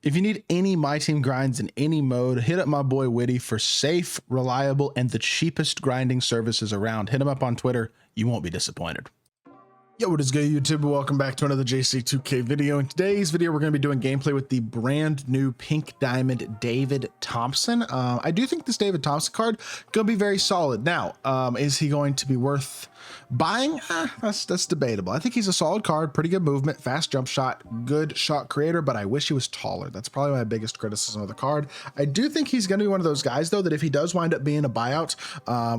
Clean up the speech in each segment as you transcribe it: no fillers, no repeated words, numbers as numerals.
If you need any My Team grinds in any mode, hit up my boy Witty for safe, reliable, and the cheapest grinding services around. Hit him up on Twitter. You won't be disappointed. Yo, what is good, YouTube? Welcome back to another JC2K video. In today's video, we're going to be doing gameplay with the brand new Pink Diamond David Thompson. I do think this David Thompson card going to be very solid. Now, is he going to be worth buying? That's debatable. I think he's a solid card, pretty good movement, fast jump shot, good shot creator, but I wish he was taller. That's probably my biggest criticism of the card. I do think he's going to be one of those guys, though, that if he does wind up being a buyout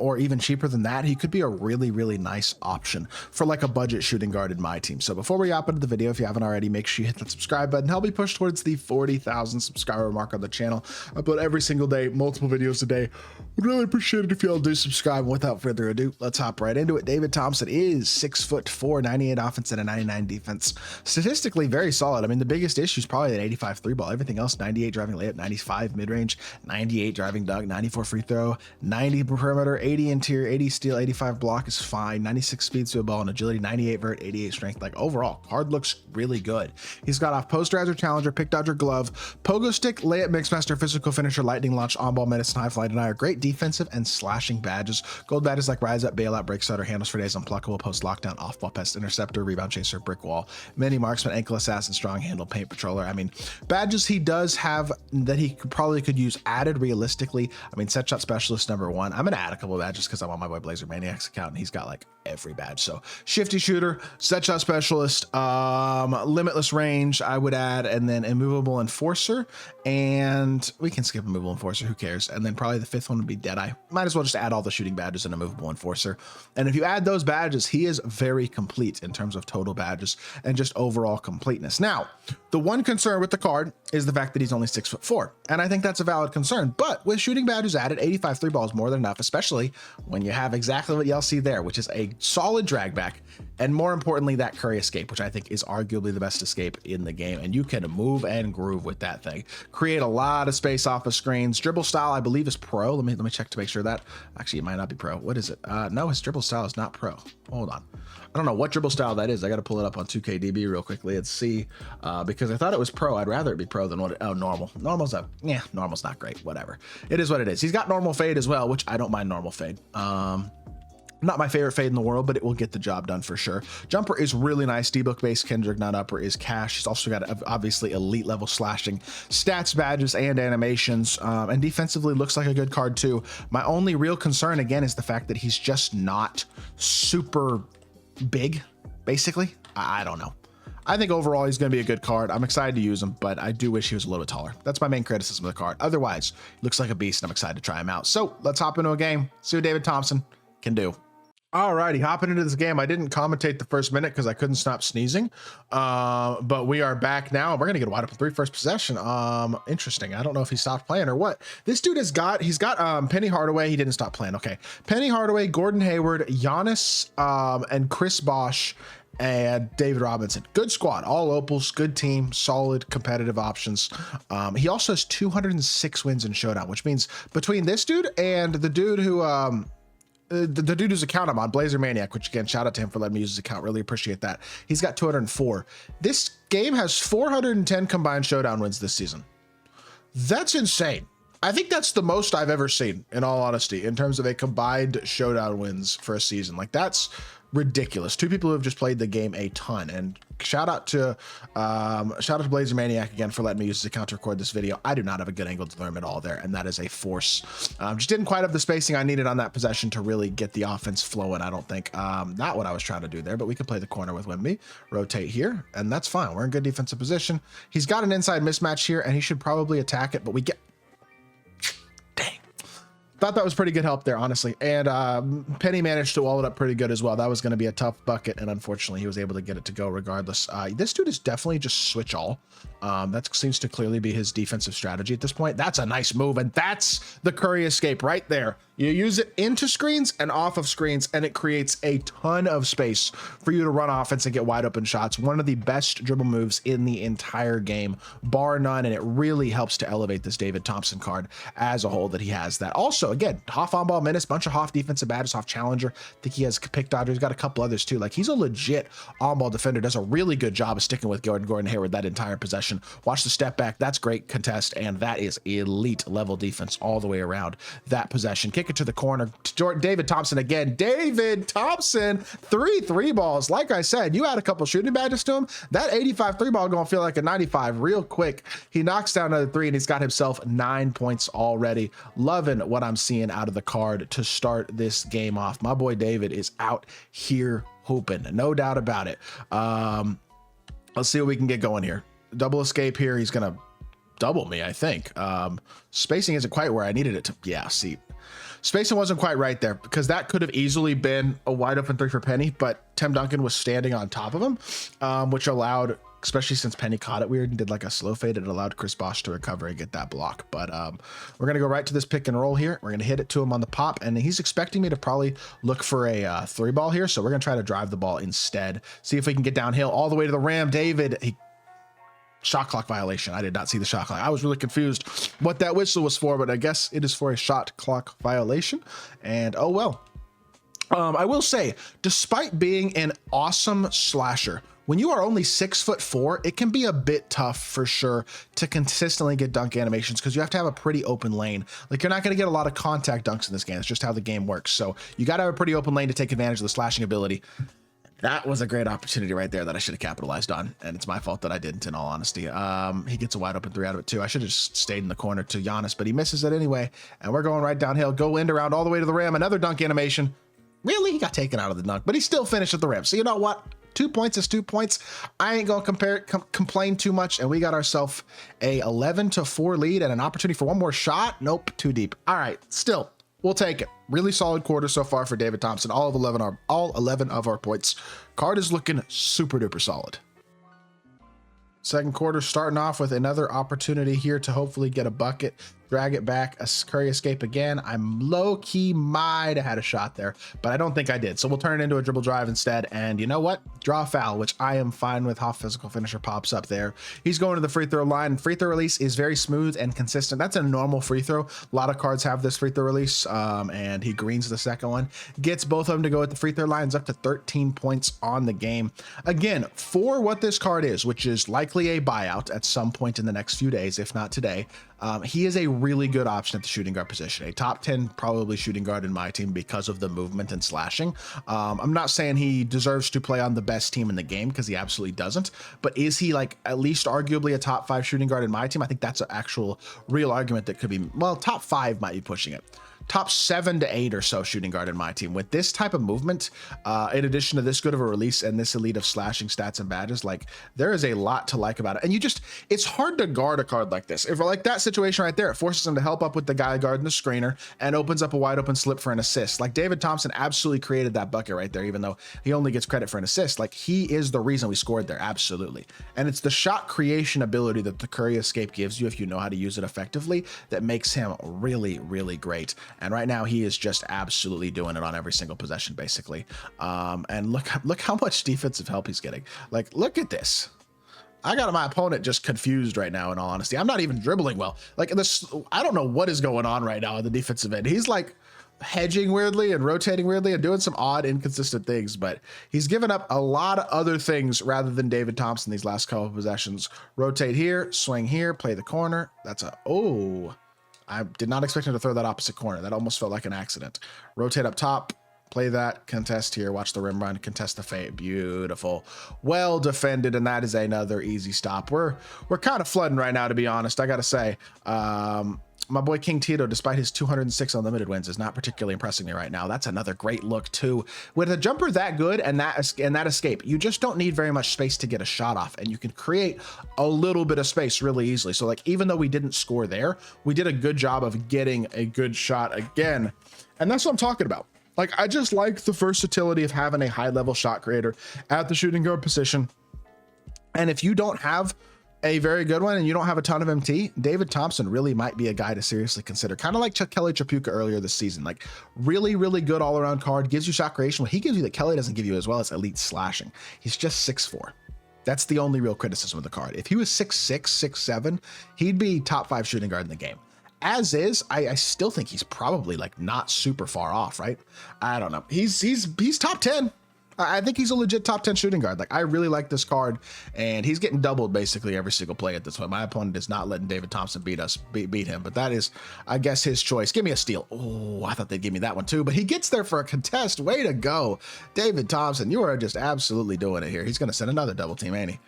or even cheaper than that, he could be a really, really nice option for like a budget shooting guard in my team. So before we hop into the video, if you haven't already, make sure you hit that subscribe button. Help me push towards the 40,000 subscriber mark on the channel. I upload every single day, multiple videos a day. Would really appreciate it if y'all do subscribe. Without further ado, let's hop right into it. David Thompson is 6'4", 98 offense and a 99 defense. Statistically very solid. I mean, the biggest issue is probably that 85 three ball. Everything else, 98 driving layup, 95 mid-range, 98 driving dunk, 94 free throw, 90 perimeter, 80 interior, 80 steal, 85 block is fine, 96 speed to a ball and agility, 98 vert, 88 strength. Like overall, card looks really good. He's got off posterizer, challenger, pick dodger, glove, pogo stick, layup, mixmaster, physical finisher, lightning launch, on-ball medicine, high fly denier. Great defensive and slashing badges. Gold badges like rise up, bailout, break starter, handles for days, unpluckable, post lockdown, off-ball pest, interceptor, rebound chaser, brick wall, mini marksman, ankle assassin, strong handle, paint patroller. I mean, badges he does have that he probably could use added realistically. I mean, set shot specialist #1. I'm gonna add a couple of badges because I'm on my boy Blazer Maniac's account and he's got like every badge. So shifty shooter, set shot specialist, limitless range I would add, and then immovable enforcer, and we can skip immovable enforcer, who cares? And then probably the fifth one would be Deadeye. Might as well just add all the shooting badges and immovable enforcer. And if you add those badges, he is very complete in terms of total badges and just overall completeness. Now, the one concern with the card is the fact that he's only 6'4", and I think that's a valid concern. But with shooting badges added, 85 three ball is more than enough, especially when you have exactly what y'all see there, which is a solid drag back, and more importantly, that Curry escape, which I think is arguably the best escape in the game. And you can move and groove with that thing. Create a lot of space off of screens. Dribble style, I believe, is pro. Let me check to make sure that actually it might not be pro. What is it? No, his dribble style is not pro. Hold on. I don't know what dribble style that is. I got to pull it up on 2KDB real quickly and see, because I thought it was pro. I'd rather it be pro than normal. Normal's not great. Whatever. It is what it is. He's got normal fade as well, which I don't mind normal fade. Not my favorite fade in the world, but it will get the job done for sure. Jumper is really nice. D-book base, Kendrick, not upper is cash. He's also got obviously elite level slashing, stats, badges, and animations. And defensively looks like a good card too. My only real concern again is the fact that he's just not super big, basically. I don't know. I think overall he's going to be a good card. I'm excited to use him, but I do wish he was a little bit taller. That's my main criticism of the card. Otherwise, he looks like a beast, and I'm excited to try him out. So let's hop into a game, see what David Thompson can do. Alrighty, hopping into this game. I didn't commentate the first minute because I couldn't stop sneezing, but we are back now. We're gonna get wide open 3 first possession. Interesting. I don't know if he stopped playing or what. This dude he's got Penny Hardaway. He didn't stop playing. Okay, Penny Hardaway, Gordon Hayward, Giannis, and Chris Bosh, and David Robinson. Good squad, all opals, good team, solid competitive options. He also has 206 wins in showdown, which means between this dude and the dude who the dude whose account I'm on, Blazer Maniac, which again, shout out to him for letting me use his account. Really appreciate that. He's got 204. This game has 410 combined showdown wins this season. That's insane. I think that's the most I've ever seen, in all honesty, in terms of a combined showdown wins for a season. Like, that's ridiculous. 2 people who have just played the game a ton. And shout out to Blazer Maniac again for letting me use his account to record this video. I do not have a good angle to learn at all there, and that is a force. Just didn't quite have the spacing I needed on that possession to really get the offense flowing, I don't think. Not what I was trying to do there, but we could play the corner with Wemby, rotate here, and that's fine. We're in good defensive position. He's got an inside mismatch here, and he should probably attack it, but we get... Thought that was pretty good help there, honestly. And Penny managed to wall it up pretty good as well. That was going to be a tough bucket, and unfortunately, he was able to get it to go regardless. This dude is definitely just switch all. That seems to clearly be his defensive strategy at this point. That's a nice move, and that's the Curry escape right there. You use it into screens and off of screens, and it creates a ton of space for you to run offense and get wide open shots. One of the best dribble moves in the entire game, bar none, and it really helps to elevate this David Thompson card as a whole that he has that. Also, also, again, Hoff on ball menace, bunch of Hoff defensive badges, Hoff challenger. I think he has pick dodger. He's got a couple others too. Like, he's a legit on ball defender, does a really good job of sticking with Gordon Hayward that entire possession. Watch the step back. That's great contest. And that is elite level defense all the way around that possession. Kick it to the corner. David Thompson again. David Thompson, 3 balls. Like I said, you add a couple shooting badges to him, that 85 3-ball gonna feel like a 95 real quick. He knocks down another 3 and he's got himself 9 points already. Loving what I'm seeing out of the card to start this game off. My boy David is out here hooping, no doubt about it. Let's see what we can get going here. Double escape here. He's gonna double me, I think. Spacing isn't quite where I needed it to. Yeah, see, spacing wasn't quite right there, because that could have easily been a wide open 3 for Penny, but Tim Duncan was standing on top of him, which allowed, especially since Penny caught it weird and did like a slow fade, it allowed Chris Bosh to recover and get that block. But we're gonna go right to this pick and roll here. We're gonna hit it to him on the pop, and he's expecting me to probably look for a 3-ball here, so we're gonna try to drive the ball instead, see if we can get downhill all the way to the rim. David, shot clock violation. I did not see the shot clock. I was really confused what that whistle was for, but I guess it is for a shot clock violation. And oh well. I will say, despite being an awesome slasher, when you are only 6'4", it can be a bit tough for sure to consistently get dunk animations, because you have to have a pretty open lane. Like, you're not going to get a lot of contact dunks in this game. It's just how the game works. So you got to have a pretty open lane to take advantage of the slashing ability. That was a great opportunity right there that I should have capitalized on, and it's my fault that I didn't, in all honesty. He gets a wide open 3 out of it too. I should have just stayed in the corner to Giannis, but he misses it anyway, and we're going right downhill. Go end around all the way to the rim. Another dunk animation. Really? He got taken out of the dunk, but he still finished at the rim. So you know what? 2 points is 2 points. I ain't gonna complain too much, and we got ourselves a 11-4 lead and an opportunity for one more shot. Nope, too deep. All right, still, we'll take it. Really solid quarter so far for David Thompson. All 11 of our points. Card is looking super duper solid. Second quarter starting off with another opportunity here to hopefully get a bucket. Drag it back, a Curry escape again. I'm low-key might have had a shot there, but I don't think I did. So we'll turn it into a dribble drive instead. And you know what? Draw a foul, which I am fine with. Hoff physical finisher pops up there. He's going to the free throw line. Free throw release is very smooth and consistent. That's a normal free throw. A lot of cards have this free throw release, and he greens the second one. Gets both of them to go at the free throw lines, up to 13 points on the game. Again, for what this card is, which is likely a buyout at some point in the next few days, if not today, he is a really good option at the shooting guard position. A top 10 probably shooting guard in my team because of the movement and slashing. I'm not saying he deserves to play on the best team in the game, because he absolutely doesn't, but is he like at least arguably a top 5 shooting guard in my team? I think that's an actual real argument that could be, well, top 5 might be pushing it. Top 7 to 8 or so shooting guard in my team. With this type of movement, in addition to this good of a release and this elite of slashing stats and badges, like, there is a lot to like about it. And it's hard to guard a card like this. If like that situation right there, it forces him to help up with the guy guarding the screener and opens up a wide open slip for an assist. Like, David Thompson absolutely created that bucket right there, even though he only gets credit for an assist. Like, he is the reason we scored there, absolutely. And it's the shot creation ability that the Curry escape gives you, if you know how to use it effectively, that makes him really, really great. And right now he is just absolutely doing it on every single possession, basically. And look how much defensive help he's getting. Like, look at this. I got my opponent just confused right now, in all honesty. I'm not even dribbling well. Like, this, I don't know what is going on right now on the defensive end. He's like hedging weirdly and rotating weirdly and doing some odd, inconsistent things, but he's given up a lot of other things rather than David Thompson these last couple of possessions. Rotate here, swing here, play the corner. That's a, oh, I did not expect him to throw that opposite corner. That almost felt like an accident. Rotate up top, play that, contest here, watch the rim run, contest the fade. Beautiful. Well defended, and that is another easy stop. We're kind of flooding right now, to be honest. I got to say, my boy King Tito, despite his 206 unlimited wins, is not particularly impressing me right now. That's another great look too. With a jumper that good and that escape, you just don't need very much space to get a shot off, and you can create a little bit of space really easily. So like, even though we didn't score there, we did a good job of getting a good shot again. And that's what I'm talking about. Like, I just like the versatility of having a high level shot creator at the shooting guard position. And if you don't have a very good one and you don't have a ton of MT, David Thompson really might be a guy to seriously consider. Kind of like Kelly Tripucka earlier this season. Like, really, really good all around card, gives you shot creation. What he gives you that Kelly doesn't give you as well as elite slashing. He's just 6'4". That's the only real criticism of the card. If he was 6'6", 6'7", he'd be top 5 shooting guard in the game. as is, I still think he's probably like not super far off, right? I don't know. He's top 10. I think he's a legit top 10 shooting guard. Like, I really like this card, and he's getting doubled basically every single play at this point. My opponent is not letting David Thompson beat him, but that is, I guess, his choice. Give me a steal. Oh, I thought they'd give me that one too, but he gets there for a contest. Way to go, David Thompson. You are just absolutely doing it here. He's going to send another double team, ain't he?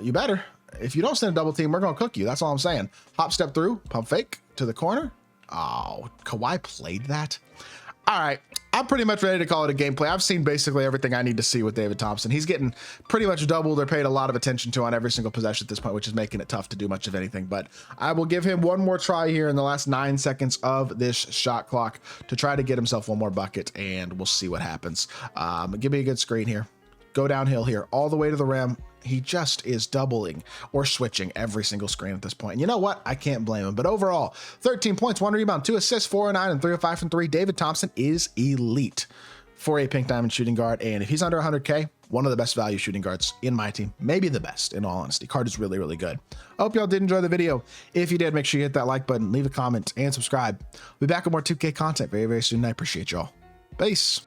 You better. If you don't send a double team, we're going to cook you. That's all I'm saying. Hop step through, pump fake to the corner. Oh, Kawhi played that. All right, I'm pretty much ready to call it a gameplay. I've seen basically everything I need to see with David Thompson. He's getting pretty much doubled or paid a lot of attention to on every single possession at this point, which is making it tough to do much of anything. But I will give him one more try here in the last 9 seconds of this shot clock to try to get himself one more bucket, and we'll see what happens. Give me a good screen here. Go downhill here, all the way to the rim. He just is doubling or switching every single screen at this point. And you know what? I can't blame him. But overall, 13 points, 1 rebound, 2 assists, 4 of 9, and 3 of 5 from 3. David Thompson is elite for a pink diamond shooting guard. And if he's under 100K, one of the best value shooting guards in my team. Maybe the best, in all honesty. Card is really, really good. I hope y'all did enjoy the video. If you did, make sure you hit that like button, leave a comment, and subscribe. We'll be back with more 2K content very, very soon. I appreciate y'all. Peace.